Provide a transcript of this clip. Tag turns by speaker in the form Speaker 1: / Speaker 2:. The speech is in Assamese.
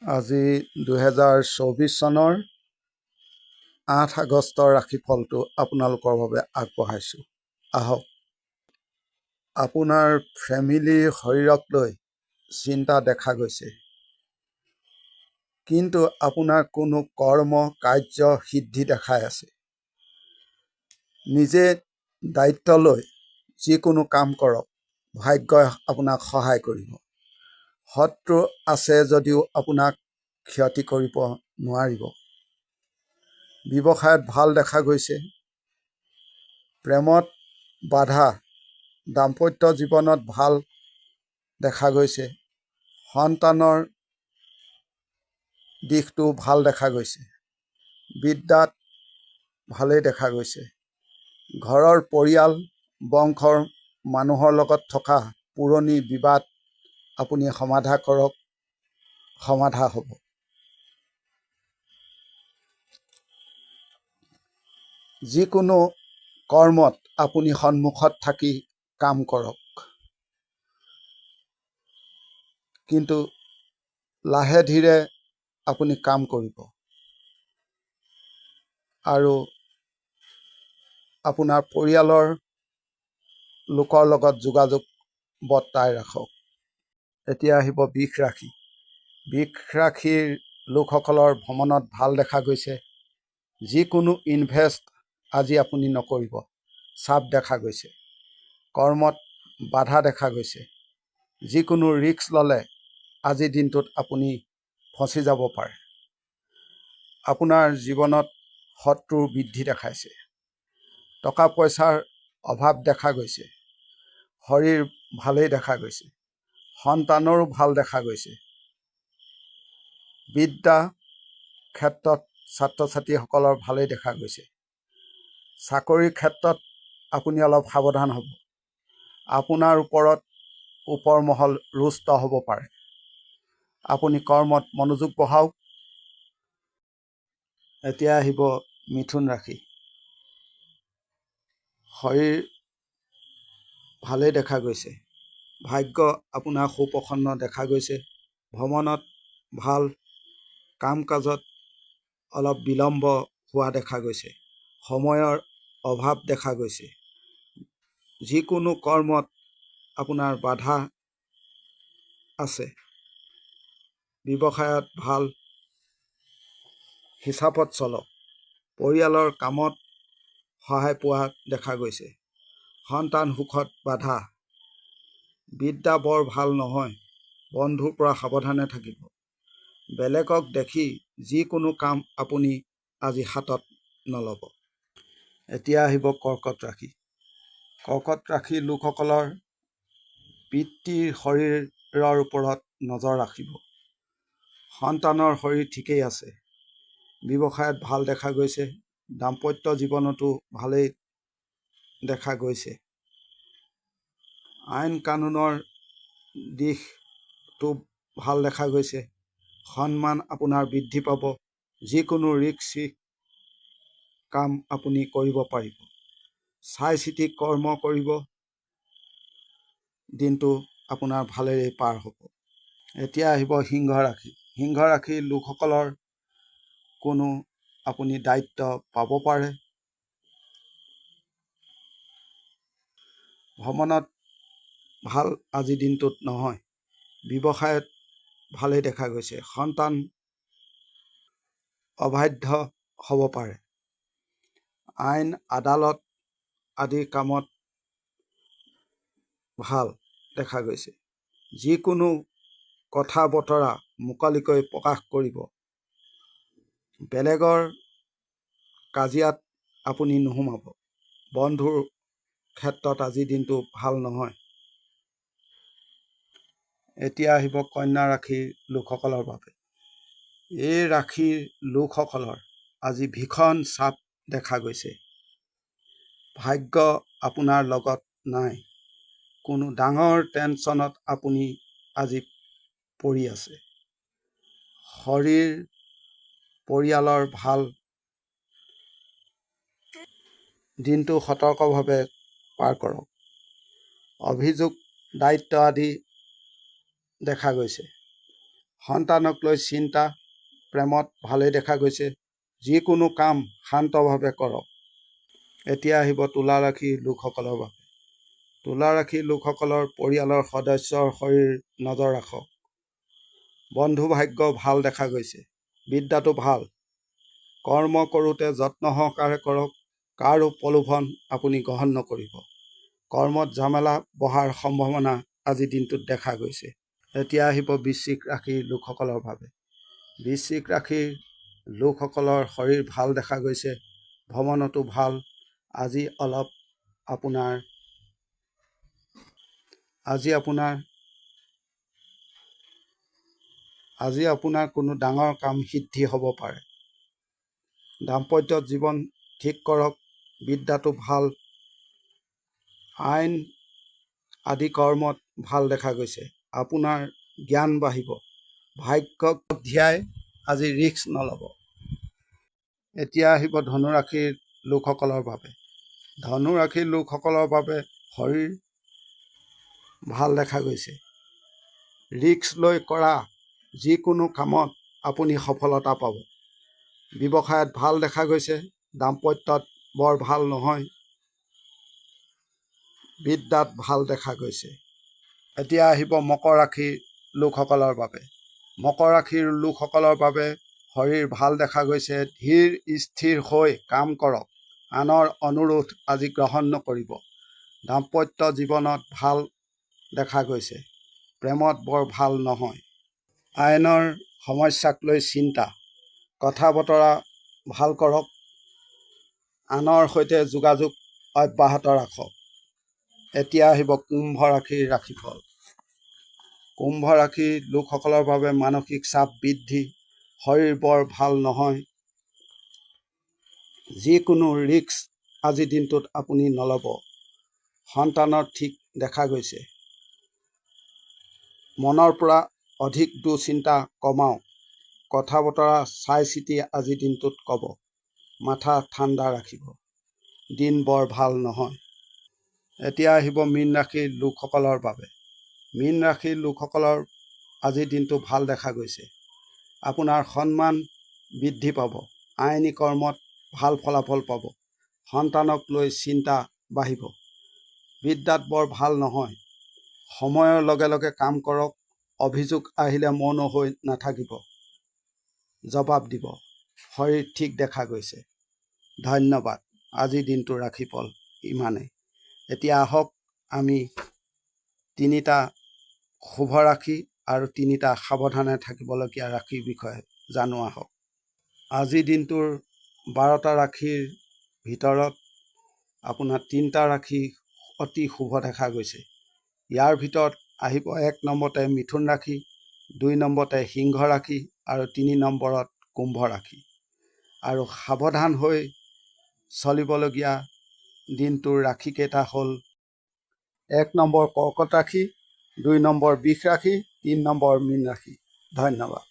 Speaker 1: আজি 2024 চনৰ 8 আগষ্টৰ ৰাশিফলটো আপোনালোকৰ বাবে আগবঢ়াইছোঁ। আহক। আপোনাৰ ফেমিলিৰ শৰীৰক লৈ চিন্তা দেখা গৈছে, কিন্তু আপোনাৰ কোনো কৰ্ম কাৰ্য সিদ্ধি দেখাই আছে। নিজে দায়িত্ব লৈ যিকোনো কাম কৰক, ভাগ্যই আপোনাক সহায় কৰিব। শত্ৰু আছে যদিও আপোনাক ক্ষতি কৰিব নোৱাৰিব। ব্যৱসায়ত ভাল দেখা গৈছে। প্ৰেমত বাধা, দাম্পত্য জীৱনত ভাল দেখা গৈছে। সন্তানৰ দিশটো ভাল দেখা গৈছে। বিদ্যাত ভালেই দেখা গৈছে। ঘৰৰ পৰিয়াল বংশৰ মানুহৰ লগত থকা পুৰণি বিবাদ আপুনি সমাধা কৰক, সমাধা হ'ব। যিকোনো কৰ্মত আপুনি সন্মুখত থাকি কাম কৰক, কিন্তু লাহে ধীৰে আপুনি কাম কৰিব আৰু আপোনাৰ পৰিয়ালৰ লোকৰ লগত যোগাযোগ বৰ্তাই ৰাখক। এতিয়া আহিব বৃষ ৰাশি। বৃষ ৰাশিৰ লোকসকলৰ ভ্ৰমণত ভাল দেখা গৈছে। যিকোনো ইনভেষ্ট আজি আপুনি নকৰিব, চাপ দেখা গৈছে। কৰ্মত বাধা দেখা গৈছে। যিকোনো ৰিস্ক ল'লে আজিৰ দিনটোত আপুনি ফচি যাব পাৰে। আপোনাৰ জীৱনত শত্ৰুৰ বৃদ্ধি দেখাইছে। টকা পইচাৰ অভাৱ দেখা গৈছে। শৰীৰ ভালেই দেখা গৈছে। সন্তানৰো ভাল দেখা গৈছে। বিদ্যা ক্ষেত্ৰত ছাত্ৰ ছাত্ৰীসকলৰ ভালেই দেখা গৈছে। চাকৰিৰ ক্ষেত্ৰত আপুনি অলপ সাৱধান হ'ব। আপোনাৰ ওপৰত ওপৰ মহল ৰুষ্ট হ'ব পাৰে। আপুনি কৰ্মত মনোযোগ বহাওক। এতিয়া আহিব মিথুন ৰাশি। শৰীৰ ভালেই দেখা গৈছে। ভাগ্য আপোনাৰ সুপ্ৰসন্ন দেখা গৈছে। ভ্ৰমণত ভাল, কাম কাজত অলপ বিলম্ব হোৱা দেখা গৈছে। সময়ৰ অভাৱ দেখা গৈছে। যিকোনো কৰ্মত আপোনাৰ বাধা আছে। ব্যৱসায়ত ভাল, হিচাপত চলক। পৰিয়ালৰ কামত সহায় পোৱা দেখা গৈছে। সন্তান সুখত বাধা। বিদ্যা বৰ ভাল নহয়। বন্ধুৰ পৰা সাৱধানে থাকিব। বেলেগক দেখি যিকোনো কাম আপুনি আজি হাতত নল'ব। এতিয়া আহিব কৰ্কট ৰাশি। কৰ্কট ৰাশিৰ লোকসকলৰ পিতৃৰ শৰীৰৰ ওপৰত নজৰ ৰাখিব। সন্তানৰ শৰীৰ ঠিকেই আছে। ব্যৱসায়ত ভাল দেখা গৈছে। দাম্পত্য জীৱনতো ভালেই দেখা গৈছে। আইন কানুনৰ দিশটো ভাল দেখা গৈছে। সন্মান আপোনাৰ বৃদ্ধি পাব। যিকোনো ৰিস্কি কাম আপুনি কৰিব পাৰিব। চাই চিতি কৰ্ম কৰিব। দিনটো আপোনাৰ ভালেৰে পাৰ হ'ব। এতিয়া আহিব সিংহ ৰাশি। সিংহ ৰাশিৰ লোকসকলৰ কোনো আপুনি দায়িত্ব পাব পাৰে। ভ্ৰমণত ভাল আজিৰ দিনটোত নহয়। ব্যৱসায়ত ভালেই দেখা গৈছে। সন্তান অবাধ্য হ'ব পাৰে। আইন আদালত আদিৰ কামত ভাল দেখা গৈছে। যিকোনো কথা বতৰা মুকলিকৈ প্ৰকাশ কৰিব। বেলেগৰ কাজিয়াত আপুনি নোসোমাব। বন্ধুৰ ক্ষেত্ৰত আজিৰ দিনটো ভাল নহয়। এতিয়া আহিব কন্যা ৰাশিৰ লোকসকলৰ বাবে। এই ৰাশিৰ লোকসকলৰ আজি ভীষণ চাপ দেখা গৈছে। ভাগ্য আপোনাৰ লগত নাই। কোনো ডাঙৰ টেনশ্যনত আপুনি আজি পৰি আছে। শৰীৰ পৰিয়ালৰ ভাল। দিনটো সতৰ্কভাৱে পাৰ কৰক। অভিযোগ দায়িত্ব আদি দেখা গৈছে। সন্তানক লৈ চিন্তা, প্ৰেমত ভালেই দেখা গৈছে। যিকোনো কাম শান্তভাৱে কৰক। এতিয়া আহিব তুলা ৰাশিৰ লোকসকলৰ বাবে। তুলা ৰাশিৰ লোকসকলৰ পৰিয়ালৰ সদস্যৰ শৰীৰ নজৰ ৰাখক। বন্ধু ভাগ্য ভাল দেখা গৈছে। বিদ্যাটো ভাল। কৰ্ম কৰোঁতে যত্ন সহকাৰে কৰক। কাৰো প্ৰলোভন আপুনি গ্ৰহণ নকৰিব। কৰ্মত ঝামেলা বহাৰ সম্ভাৱনা আজিৰ দিনটোত দেখা গৈছে। এতিয়া আহিব বৃশ্চিক ৰাশিৰ লোকসকলৰ বাবে। বৃশ্চিক ৰাশিৰ লোকসকলৰ শৰীৰ ভাল দেখা গৈছে। ভ্ৰমণতো ভাল। আজি আপোনাৰ কোনো ডাঙৰ কাম সিদ্ধি হ'ব পাৰে। দাম্পত্য জীৱন ঠিক কৰক। বিদ্যাটো ভাল। আইন আদি কৰ্মত ভাল দেখা গৈছে। আপোনাৰ জ্ঞান বাঢ়িব। ভাগ্যক ধিয়াই আজি ৰিস্ক নল'ব। এতিয়া আহিব ধনুৰাশিৰ লোকসকলৰ বাবে। ধনুৰাশিৰ লোকসকলৰ বাবে শৰীৰ ভাল দেখা গৈছে। ৰিস্ক লৈ কৰা যিকোনো কামত আপুনি সফলতা পাব। ব্যৱসায়ত ভাল দেখা গৈছে। দাম্পত্যত বৰ ভাল নহয়। বিদ্যাত ভাল দেখা গৈছে। এতিয়া আহিব মকৰ ৰাশিৰ লোকসকলৰ বাবে। মকৰ ৰাশিৰ লোকসকলৰ বাবে শৰীৰ ভাল দেখা গৈছে। ধীৰ স্থিৰ হৈ কাম কৰক। আনৰ অনুৰোধ আজি গ্ৰহণ নকৰিব। দাম্পত্য জীৱনত ভাল দেখা গৈছে। প্ৰেমত বৰ ভাল নহয়। আইনৰ সমস্যাক লৈ চিন্তা। কথা বতৰা ভাল কৰক। আনৰ সৈতে যোগাযোগ অব্যাহত ৰাখক। এতিয়া আহিব কুম্ভ ৰাশিৰ ৰাশিফল। কুম্ভ ৰাশিৰ লোকসকলৰ বাবে মানসিক চাপ বৃদ্ধি। শৰীৰ বৰ ভাল নহয়। যিকোনো ৰিস্ক আজিৰ দিনটোত আপুনি নল'ব। সন্তানৰ ঠিক দেখা গৈছে। মনৰ পৰা অধিক দুশ্চিন্তা কমাওক। কথা বতৰা চাই চিতি আজিৰ দিনটোত ক'ব। মাথা ঠাণ্ডা ৰাখিব। দিন বৰ ভাল নহয়। এতিয়া আহিব মীন ৰাশিৰ লোকসকলৰ বাবে। মীন ৰাশিৰ লোকসকলৰ আজিৰ দিনটো ভাল দেখা গৈছে। আপোনাৰ সন্মান বৃদ্ধি পাব। আইনী কৰ্মত ভাল ফলাফল পাব। সন্তানক লৈ চিন্তা বাঢ়িব। বিদ্যাত বৰ ভাল নহয়। সময়ৰ লগে লগে কাম কৰক। অভিযোগ আহিলে মৌন হৈ নাথাকিব। জবাব দিব। শৰীৰ ঠিক দেখা গৈছে। ধন্যবাদ। আজিৰ দিনটোৰ ৰাশিফল ইমানেই। এতিয়া আহক আমি 3টা শুভ ৰাশি আৰু 3টা সাৱধানে থাকিবলগীয়া ৰাশিৰ বিষয়ে জানো আহক। আজিৰ দিনটোৰ 12টা ৰাশিৰ ভিতৰত আপোনাৰ 3টা ৰাশি অতি শুভ দেখা গৈছে। ইয়াৰ ভিতৰত আহিব 1 নম্বৰতে মিথুন ৰাশি, 2 নম্বৰতে সিংহ ৰাশি আৰু 3 নম্বৰত কুম্ভ ৰাশি। আৰু সাৱধান হৈ চলিবলগীয়া দিনটোৰ ৰাশিকেইটা হ'ল 1 নম্বৰ কৰ্কট ৰাশি, 2 নম্বৰ বৃষ ৰাশি, 3 নম্বৰ মীন ৰাশি। ধন্যবাদ।